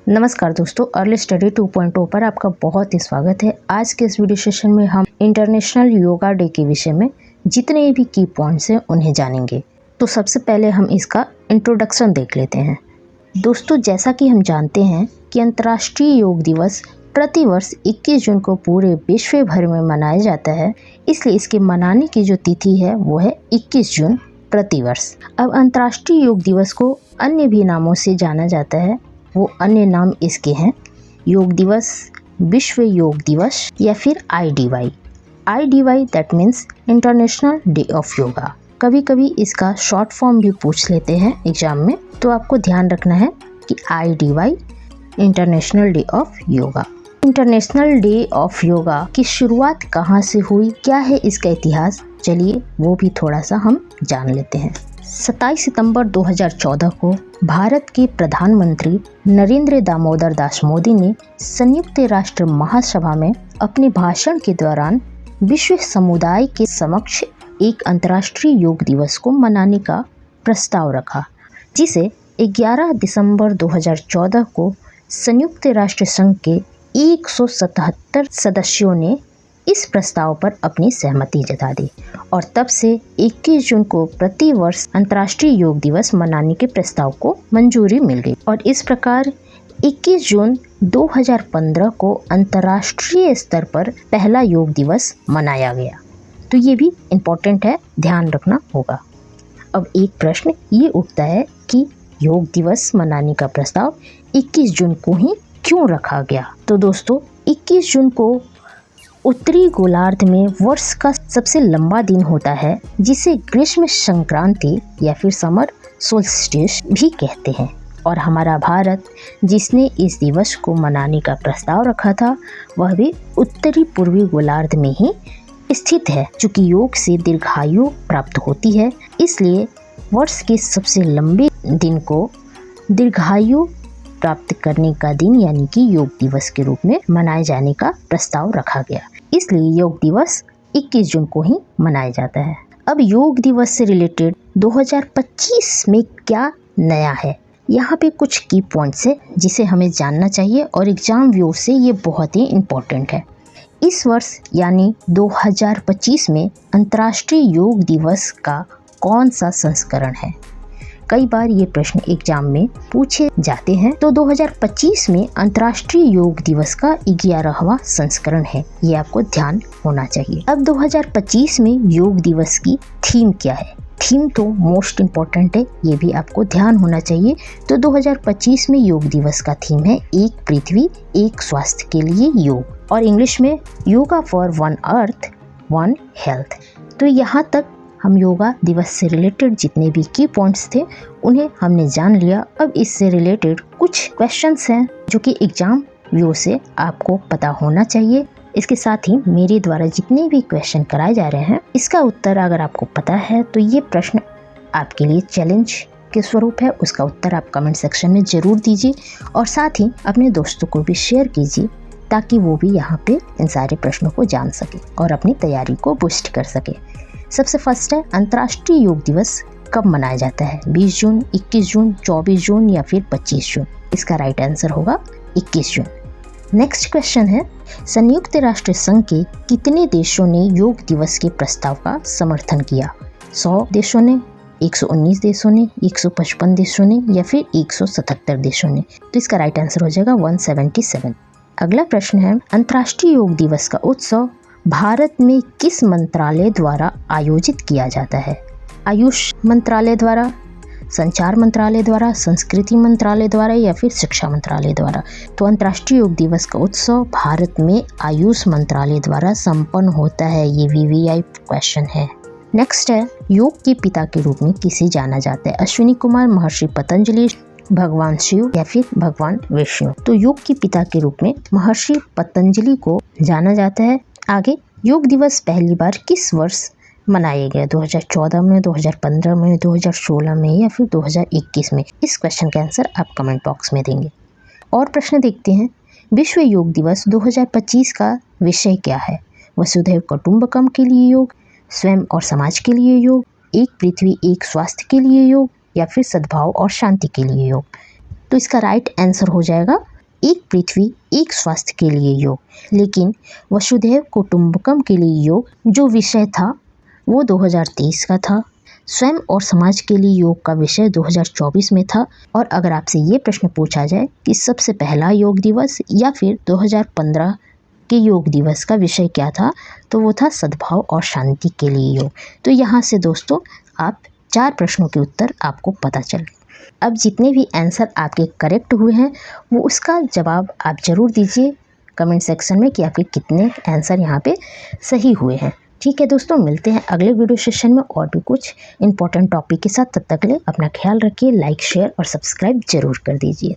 नमस्कार दोस्तों, early study 2.0 पर आपका बहुत ही स्वागत है। आज के इस वीडियो सेशन में हम इंटरनेशनल योगा डे के विषय में जितने भी की पॉइंट्स हैं उन्हें जानेंगे। तो सबसे पहले हम इसका इंट्रोडक्शन देख लेते हैं। दोस्तों, जैसा कि हम जानते हैं कि अंतर्राष्ट्रीय योग दिवस प्रतिवर्ष 21 जून को पूरे विश्व भर में मनाया जाता है, इसलिए इसके मनाने की जो तिथि है वो है 21 जून प्रतिवर्ष। अब अंतर्राष्ट्रीय योग दिवस को अन्य भी नामों से जाना जाता है। वो अन्य नाम इसके हैं योग दिवस, विश्व योग दिवस या फिर IDY। IDY that means international day of yoga. कभी कभी इसका शॉर्ट फॉर्म भी पूछ लेते हैं एग्जाम में, तो आपको ध्यान रखना है कि IDY international day of yoga. International day of yoga की शुरुआत कहाँ से हुई, क्या है इसका इतिहास, चलिए वो भी थोड़ा सा हम जान लेते हैं। 27 सितंबर 2014 को भारत के प्रधानमंत्री नरेंद्र दामोदर दास मोदी ने संयुक्त राष्ट्र महासभा में अपने भाषण के दौरान विश्व समुदाय के समक्ष एक अंतर्राष्ट्रीय योग दिवस को मनाने का प्रस्ताव रखा, जिसे 11 दिसंबर 2014 को संयुक्त राष्ट्र संघ के 177 सदस्यों ने इस प्रस्ताव पर अपनी सहमति जता दी और तब से 21 जून को प्रतिवर्ष अंतर्राष्ट्रीय योग दिवस मनाने के प्रस्ताव को मंजूरी मिल गई और इस प्रकार 21 जून 2015 को अंतर्राष्ट्रीय स्तर पर पहला योग दिवस मनाया गया। तो ये भी इम्पोर्टेंट है, ध्यान रखना होगा। अब एक प्रश्न ये उठता है कि योग दिवस मनाने का प्रस्ताव 21 जून को ही क्यों रखा गया। तो दोस्तों, 21 जून को उत्तरी गोलार्ध में वर्ष का सबसे लंबा दिन होता है, जिसे ग्रीष्म संक्रांति या फिर समर सोल्स्टिस भी कहते हैं। और हमारा भारत, जिसने इस दिवस को मनाने का प्रस्ताव रखा था, वह भी उत्तरी पूर्वी गोलार्ध में ही स्थित है। चूँकि योग से दीर्घायु प्राप्त होती है, इसलिए वर्ष के सबसे लंबे दिन को दीर्घायु प्राप्त करने का दिन यानी कि योग दिवस के रूप में मनाए जाने का प्रस्ताव रखा गया। इसलिए योग दिवस 21 जून को ही मनाया जाता है। अब योग दिवस से रिलेटेड 2025 में क्या नया है, यहाँ पे कुछ की पॉइंट्स है जिसे हमें जानना चाहिए और एग्जाम व्यू से ये बहुत ही इम्पोर्टेंट है। इस वर्ष यानी 2025 में अंतर्राष्ट्रीय योग दिवस का कौन सा संस्करण है। कई बार ये प्रश्न एग्जाम में पूछे जाते हैं। तो 2025 में अंतर्राष्ट्रीय योग दिवस का 11वां संस्करण है, ये आपको ध्यान होना चाहिए। अब 2025 में योग दिवस की थीम क्या है। थीम तो मोस्ट इम्पोर्टेंट है, ये भी आपको ध्यान होना चाहिए। तो 2025 में योग दिवस का थीम है एक पृथ्वी एक स्वास्थ्य के लिए योग, और इंग्लिश में yoga for one earth one health. तो यहाँ तक हम योगा दिवस से रिलेटेड जितने भी की पॉइंट्स थे उन्हें हमने जान लिया। अब इससे रिलेटेड कुछ क्वेश्चंस हैं जो कि एग्जाम व्यू से आपको पता होना चाहिए। इसके साथ ही मेरे द्वारा जितने भी क्वेश्चन कराए जा रहे हैं, इसका उत्तर अगर आपको पता है तो ये प्रश्न आपके लिए चैलेंज के स्वरूप है। उसका उत्तर आप कमेंट सेक्शन में ज़रूर दीजिए और साथ ही अपने दोस्तों को भी शेयर कीजिए, ताकि वो भी यहाँ पे इन सारे प्रश्नों को जान सके और अपनी तैयारी को बूस्ट कर सके। सबसे फर्स्ट है, अंतर्राष्ट्रीय योग दिवस कब मनाया जाता है। 20 जून, 21 जून, 24 जून या फिर 25 जून। इसका राइट आंसर होगा 21 जून। नेक्स्ट क्वेश्चन है, संयुक्त राष्ट्र संघ के कितने देशों ने योग दिवस के प्रस्ताव का समर्थन किया। 100 देशों ने, 119 देशों ने, 155 देशों ने या फिर 177 देशों ने। तो इसका राइट आंसर हो जाएगा 177। अगला प्रश्न है, अंतर्राष्ट्रीय योग दिवस का उत्सव भारत में किस मंत्रालय द्वारा आयोजित किया जाता है। आयुष मंत्रालय द्वारा, संचार मंत्रालय द्वारा, संस्कृति मंत्रालय द्वारा या फिर शिक्षा मंत्रालय द्वारा। तो अंतर्राष्ट्रीय योग दिवस का उत्सव भारत में आयुष मंत्रालय द्वारा संपन्न होता है। ये VVI क्वेश्चन है। नेक्स्ट है, योग के पिता के रूप में किसे जाना जाता है। अश्विनी कुमार, महर्षि पतंजलि, भगवान शिव या फिर भगवान विष्णु। तो योग के पिता के रूप में महर्षि पतंजलि को जाना जाता है। आगे, योग दिवस पहली बार किस वर्ष मनाया गया। 2014 में, 2015 में, 2016 में या फिर 2021 में। इस क्वेश्चन का आंसर आप कमेंट बॉक्स में देंगे। और प्रश्न देखते हैं, विश्व योग दिवस 2025 का विषय क्या है। वसुधैव कुटुंबकम के लिए योग, स्वयं और समाज के लिए योग, एक पृथ्वी एक स्वास्थ्य के लिए योग या फिर सद्भाव और शांति के लिए योग। तो इसका राइट आंसर हो जाएगा एक पृथ्वी एक स्वास्थ्य के लिए योग, लेकिन वसुधैव कुटुंबकम के लिए योग जो विषय था वो 2023 का था। स्वयं और समाज के लिए योग का विषय 2024 में था। और अगर आपसे ये प्रश्न पूछा जाए कि सबसे पहला योग दिवस या फिर 2015 के योग दिवस का विषय क्या था, तो वो था सद्भाव और शांति के लिए योग। तो यहाँ से दोस्तों आप 4 प्रश्नों के उत्तर आपको पता चल गए। अब जितने भी आंसर आपके करेक्ट हुए हैं वो उसका जवाब आप ज़रूर दीजिए कमेंट सेक्शन में कि आपके कितने आंसर यहाँ पे सही हुए हैं। ठीक है दोस्तों, मिलते हैं अगले वीडियो सेशन में और भी कुछ इंपॉर्टेंट टॉपिक के साथ। तब तक के लिए अपना ख्याल रखिए, लाइक शेयर और सब्सक्राइब जरूर कर दीजिए।